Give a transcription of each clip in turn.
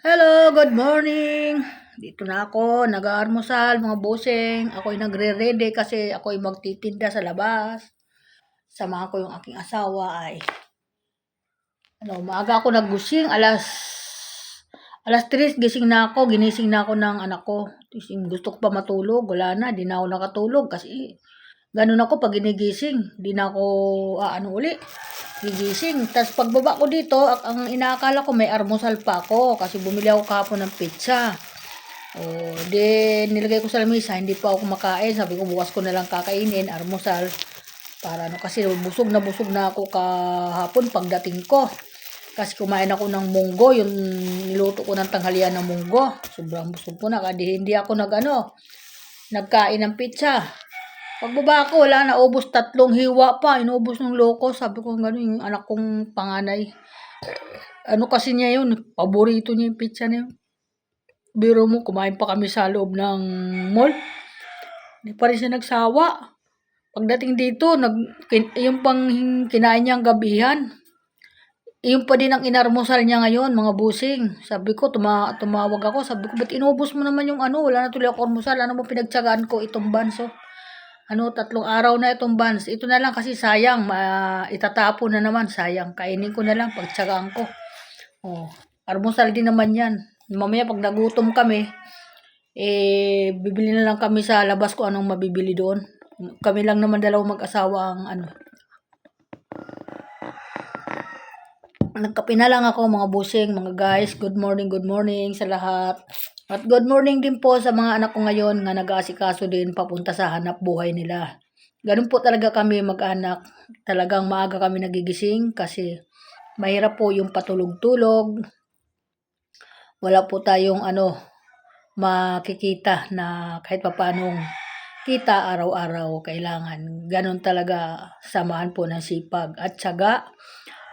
Hello, good morning. Dito na ako, nag-aalmusal, mga boseng. Ako'y nagre-ready kasi ako'y magtitinda sa labas. Samahan ko yung aking asawa ay, maaga ako naggusing, alas 3 gising na ako, ginising na ako ng anak ko. Gusto ko pa matulog, wala na, di na ako nakatulog kasi ganun ako pag ginigising, di na ako uli, gigising. Tapos pagbaba ko dito, ang inaakala ko may almusal pa ako kasi bumili ako kahapon ng pizza. Nilagay ko sa lamesa, hindi pa ako kumakain. Sabi ko, bukas ko na lang kakainin, almusal. Para kasi busog na ako kahapon pagdating ko. Kasi kumain ako ng munggo, yung niluto ko ng tanghalian ng munggo. Sobrang busog ko na, kasi hindi ako nagkain ng pizza. Pagbaba ko, wala na, ubos 3 hiwa pa, inubos ng loko. Sabi ko, gano'n, yung anak kong panganay. Ano kasi niya yun, paborito niya yung pizza niya. Biro mo, kumain pa kami sa loob ng mall. Hindi pa rin siya nagsawa. Pagdating dito, yung pang kinain niyang gabihan, yung pa din ang inarmusal niya ngayon, mga busing. Sabi ko, tumawag ako, sabi ko, ba't inubos mo naman yung wala na tuloy ako almusal, ano mo pinagtsagaan ko itong banso? 3 araw na itong buns. Ito na lang kasi sayang, itatapon na naman, sayang. Kainin ko na lang, pagtsagaan ko. Almusal din naman yan. Mamaya pag nagutom kami, bibili na lang kami sa labas ko anong mabibili doon. Kami lang naman dalawang mag-asawa ang Nagkape na lang ako mga busing, mga guys. Good morning sa lahat. At good morning din po sa mga anak ko ngayon na nag-aasikaso din papunta sa hanap buhay nila. Ganun po talaga kami mag-anak. Talagang maaga kami nagigising kasi mahirap po yung patulog-tulog. Wala po tayong makikita na kahit papanong kita araw-araw kailangan. Ganon talaga samahan po ng sipag at tiyaga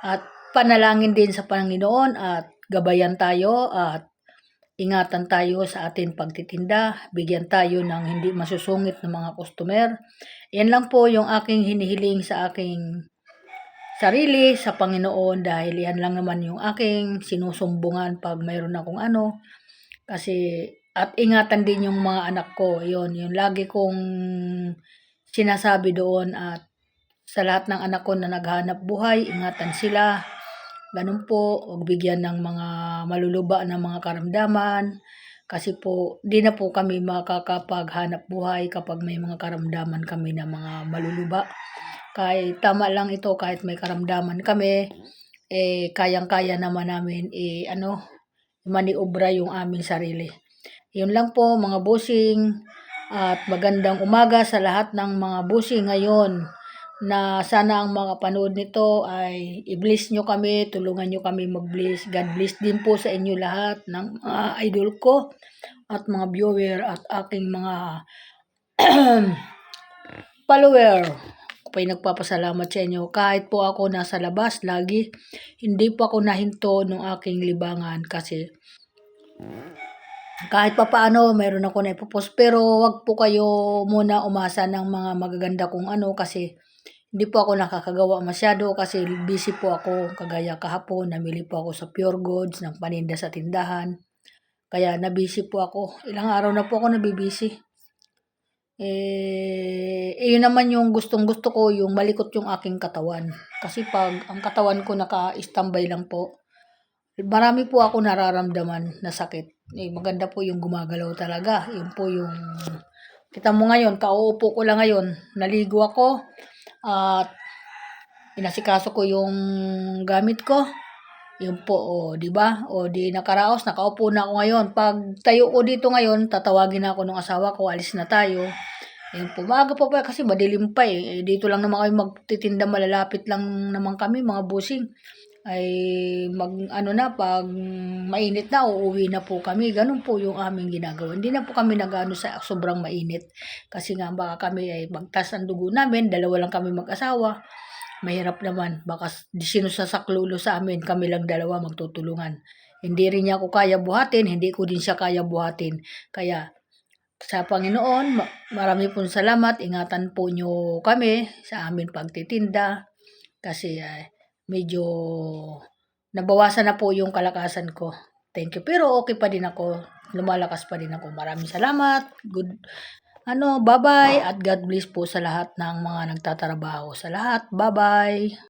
at panalangin din sa Panginoon at gabayan tayo at ingatan tayo sa ating pagtitinda. Bigyan tayo ng hindi masusungit ng mga customer. Yan lang po yung aking hinihiling sa aking sarili sa Panginoon dahil yan lang naman yung aking sinusumbungan pag mayroon akong kasi at ingatan din yung mga anak ko. Yun lagi kong sinasabi doon at sa lahat ng anak ko na naghahanap buhay, ingatan sila. Ganun po, huwag bigyan ng mga maluluba na mga karamdaman. Kasi po, di na po kami makakapaghanap buhay kapag may mga karamdaman kami na mga maluluba. Kahit tama lang ito, kahit may karamdaman kami, kayang-kaya naman namin, maniobra yung aming sarili. Yun lang po mga busing at magandang umaga sa lahat ng mga busing ngayon na sana ang makapanood nito ay i-bless nyo kami, tulungan nyo kami mag-bless. God bless din po sa inyo lahat ng mga idol ko at mga viewer at aking mga follower. Ako'y nagpapasalamat sa inyo. Kahit po ako nasa labas lagi, hindi po ako nahinto ng aking libangan kasi kahit pa paano mayroon ako na ipopost. Pero wag po kayo muna umasa ng mga magaganda kung kasi hindi po ako nakakagawa masyado kasi busy po ako. Kagaya kahapon, namili po ako sa Pure Goods ng paninda sa tindahan. Kaya nabisi po ako. Ilang araw na po ako nabibisi. Yun naman yung gustong-gusto ko, yung malikot yung aking katawan. Kasi pag ang katawan ko naka-standby lang po, marami po ako nararamdaman na sakit. Maganda po yung gumagalaw talaga. Yun po yung, kita mo ngayon, kauupo ko lang ngayon, naligo ako, at inasikaso ko yung gamit ko. Yun po, di ba? Di nakaraos, nakaupo na ako ngayon. Pag tayo ko dito ngayon, tatawagin na ako ng asawa ko, alis na tayo. Ayun po, maaga pa kasi madilim pa dito lang naman kami magtitinda, malalapit lang naman kami, mga busing. Pag mainit na, uuwi na po kami. Ganun po yung aming ginagawa. Hindi na po kami nag-ano sa sobrang mainit. Kasi nga baka kami ay magtas ang dugo namin, dalawa lang kami mag-asawa. Mahirap naman, baka sinusasaklulo sa amin, kami lang dalawa magtutulungan. Hindi rin niya ako kaya buhatin, hindi ko din siya kaya buhatin. Kaya sa Panginoon, marami pong salamat. Ingatan po nyo kami sa amin pagtitinda. Kasi medyo nabawasan na po yung kalakasan ko. thank you. Pero okay pa din ako. Lumalakas pa din ako. Maraming salamat. Bye-bye at God bless po sa lahat ng mga nagtatrabaho. Sa lahat, bye-bye.